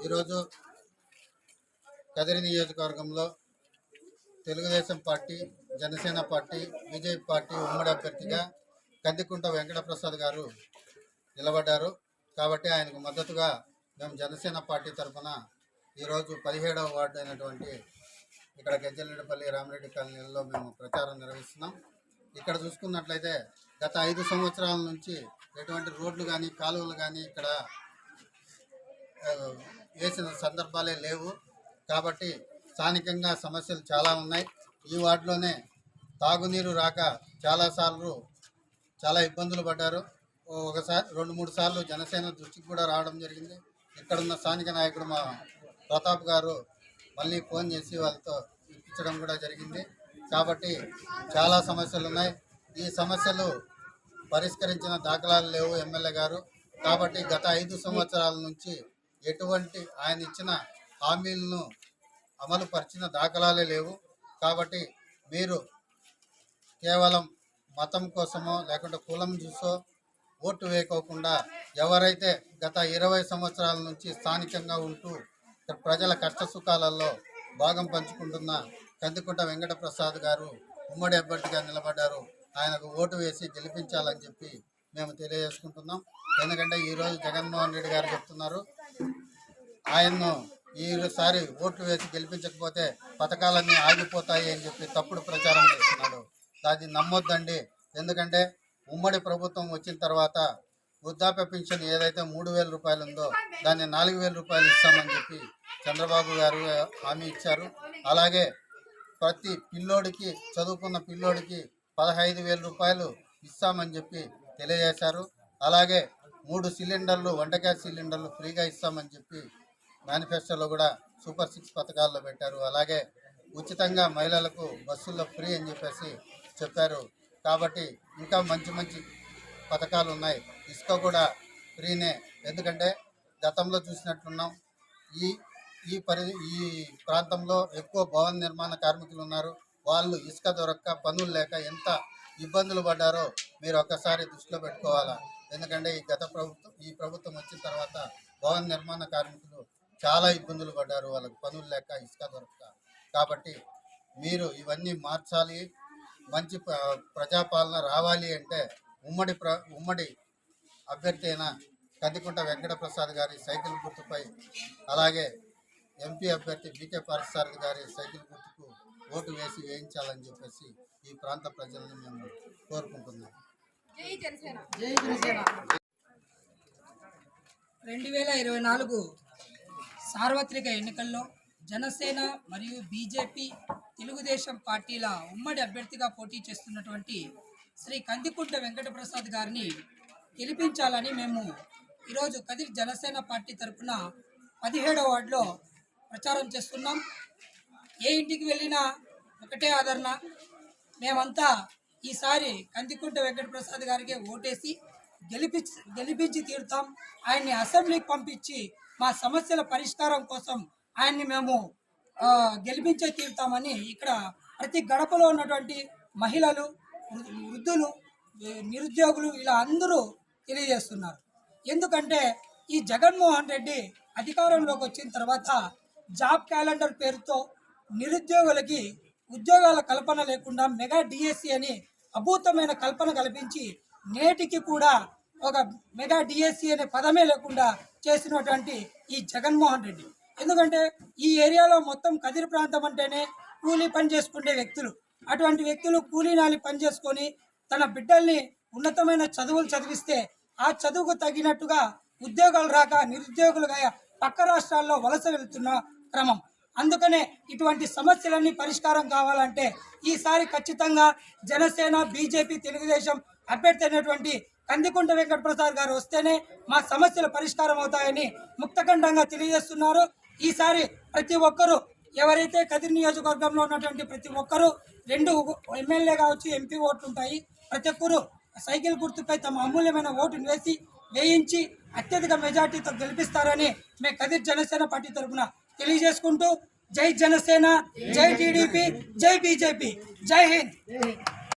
ఈరోజు కదిరి నియోజకవర్గంలో Telugu Desam party, Janasena party, BJP party ఉమ్మడి అభ్యర్థిగా కందికుంట వెంకటప్రసాద్ గారు నిలబడ్డారు. కాబట్టి ఆయనకు మద్దతుగా మేము జనసేన పార్టీ తరఫున ఈరోజు 17వ వార్డు అయినటువంటి ఇక్కడ గెజ్జలరెడ్డిపల్లి రామిరెడ్డి కాలనీలో మేము ప్రచారం నిర్వహిస్తున్నాం. ఇక్కడ చూసుకున్నట్లయితే గత 5 సంవత్సరాల నుంచి ఎటువంటి రోడ్లు కానీ కాలువలు కానీ ఇక్కడ వేసిన సందర్భాలే లేవు. కాబట్టి స్థానికంగా సమస్యలు చాలా ఉన్నాయి. ఈ వార్డులోనే తాగునీరు రాక చాలాసార్లు చాలా ఇబ్బందులు పడ్డారు. ఒకసారి 2-3 సార్లు జనసేన దృష్టికి కూడా రావడం జరిగింది. ఇక్కడున్న స్థానిక నాయకుడు మా ప్రతాప్ గారు మళ్ళీ ఫోన్ చేసి వాళ్ళతో ఇప్పించడం కూడా జరిగింది. కాబట్టి చాలా సమస్యలు ఉన్నాయి. ఈ సమస్యలు పరిష్కరించిన దాఖలాలు లేవు ఎమ్మెల్యే గారు. కాబట్టి గత 5 సంవత్సరాల నుంచి ఎటువంటి ఆయన ఇచ్చిన హామీలను అమలు పరిచిన దాఖలాలే లేవు. కాబట్టి మీరు కేవలం మతం కోసమో లేకుంటే కులం చూసో ఓటు వేయకోకుండా ఎవరైతే గత 20 సంవత్సరాల నుంచి స్థానికంగా ఉంటూ ప్రజల కష్ట సుఖాలలో భాగం పంచుకుంటున్న కందికుంట వెంకటప్రసాద్ గారు ఉమ్మడి అభ్యర్థిగా నిలబడ్డారు. ఆయనకు ఓటు వేసి గెలిపించాలని చెప్పి మేము తెలియజేసుకుంటున్నాం. ఎందుకంటే ఈరోజు జగన్మోహన్ రెడ్డి గారు చెప్తున్నారు, ఆయన్ను ఈసారి ఓట్లు వేసి గెలిపించకపోతే పథకాలన్నీ ఆగిపోతాయి అని చెప్పి తప్పుడు ప్రచారం చేస్తున్నాడు. దాన్ని నమ్మొద్దండి. ఎందుకంటే ఉమ్మడి ప్రభుత్వం వచ్చిన తర్వాత వృద్ధాప్య పెన్షన్ ఏదైతే 3,000 రూపాయలు ఉందో దాన్ని 4,000 రూపాయలు ఇస్తామని చెప్పి చంద్రబాబు గారు హామీ ఇచ్చారు. అలాగే ప్రతి పిల్లోడికి, చదువుకున్న పిల్లోడికి 15,000 రూపాయలు ఇస్తామని చెప్పి తెలియజేశారు. అలాగే 3 సిలిండర్లు, వంట గ్యాస్ సిలిండర్లు ఫ్రీగా ఇస్తామని చెప్పి మేనిఫెస్టోలో కూడా సూపర్ 6 పథకాల్లో పెట్టారు. అలాగే ఉచితంగా మహిళలకు బస్సుల్లో ఫ్రీ అని చెప్పేసి చెప్పారు. కాబట్టి ఇంకా మంచి మంచి పథకాలు ఉన్నాయి. ఇసుక కూడా ఫ్రీనే. ఎందుకంటే గతంలో చూసినట్లున్నాం, ఈ ప్రాంతంలో ఎక్కువ భవన నిర్మాణ కార్మికులు ఉన్నారు. వాళ్ళు ఇసుక దొరక్క, పనులు లేక ఎంత ఇబ్బందులు పడ్డారో మీరు ఒక్కసారి దృష్టిలో పెట్టుకోవాలా. ఎందుకంటే ఈ ప్రభుత్వం వచ్చిన తర్వాత భవన నిర్మాణ కార్మికులు చాలా ఇబ్బందులు పడ్డారు, వాళ్ళకి పనులు లేక, ఇసుక దొరక్క. కాబట్టి మీరు ఇవన్నీ మార్చాలి. మంచి ప్రజాపాలన రావాలి అంటే ఉమ్మడి అభ్యర్థి అయిన కందికుంట వెంకటప్రసాద్ గారి సైకిల్ గుర్తుపై, అలాగే ఎంపీ అభ్యర్థి బీకే పార్థసారథి గారి సైకిల్ గుర్తుకు ఓటు వేసి వేయించాలని చెప్పేసి ఈ ప్రాంత ప్రజలను మేము కోరుకుంటున్నాం. 2024 సార్వత్రిక ఎన్నికల్లో జనసేన మరియు బీజేపీ, తెలుగుదేశం పార్టీల ఉమ్మడి అభ్యర్థిగా పోటీ చేస్తున్నటువంటి శ్రీ కందికుంట వెంకటప్రసాద్ గారిని గెలిపించాలని మేము ఈరోజు కదిరి జనసేన పార్టీ తరఫున 17వ వార్డులో ప్రచారం చేస్తున్నాం. ఏ ఇంటికి వెళ్ళినా ఒకటే ఆదరణ. మేమంతా ఈసారి కందికుంట వెంకటప్రసాద్ గారికి ఓటేసి గెలిపించి తీరుతాం. ఆయన్ని అసెంబ్లీకి పంపించి మా సమస్యల పరిష్కారం కోసం ఆయన్ని మేము గెలిపించే తీరుతామని ఇక్కడ ప్రతి గడపలో ఉన్నటువంటి మహిళలు, వృద్ధులు, నిరుద్యోగులు ఇలా అందరూ తెలియజేస్తున్నారు. ఎందుకంటే ఈ జగన్మోహన్ రెడ్డి అధికారంలోకి వచ్చిన తర్వాత జాబ్ క్యాలెండర్ పేరుతో నిరుద్యోగులకి ఉద్యోగాల కల్పన లేకుండా మెగా డిఎస్సి అని అభూతమైన కల్పన కల్పించి నేటికి కూడా ఒక మెగా డిఎస్సి అనే పదమే లేకుండా చేసినటువంటి ఈ జగన్మోహన్ రెడ్డి. ఎందుకంటే ఈ ఏరియాలో మొత్తం కదిరి ప్రాంతం అంటేనే కూలీ పని చేసుకునే వ్యక్తులు. అటువంటి వ్యక్తులు కూలీ నాలి పని చేసుకొని తన బిడ్డల్ని ఉన్నతమైన చదువులు చదివిస్తే ఆ చదువుకు తగినట్టుగా ఉద్యోగాలు రాక నిరుద్యోగులుగా పక్క రాష్ట్రాల్లో వలస వెళ్తున్న క్రమం. అందుకనే ఇటువంటి సమస్యలన్నీ పరిష్కారం కావాలంటే ఈసారి ఖచ్చితంగా జనసేన, బీజేపీ, తెలుగుదేశం అభ్యర్థి అయినటువంటి కందికుంట వెంకటప్రసాద్ గారు వస్తేనే మా సమస్యలు పరిష్కారం అవుతాయని ముక్తఖండంగా తెలియజేస్తున్నారు. ఈసారి ప్రతి ఒక్కరూ, ఎవరైతే కదిరి నియోజకవర్గంలో ఉన్నటువంటి ప్రతి ఒక్కరూ 2 ఎమ్మెల్యే కావచ్చు, ఎంపీ ఓట్లు ఉంటాయి. ప్రతి ఒక్కరూ సైకిల్ గుర్తుపై తమ అమూల్యమైన ఓటును వేయించి అత్యధిక మెజార్టీతో గెలిపిస్తారని మేము కదిరి జనసేన పార్టీ తరఫున తెలియజేసుకుంటూ, జై జనసేన, జై టీడీపీ, జై బీజేపీ, జై హింద్.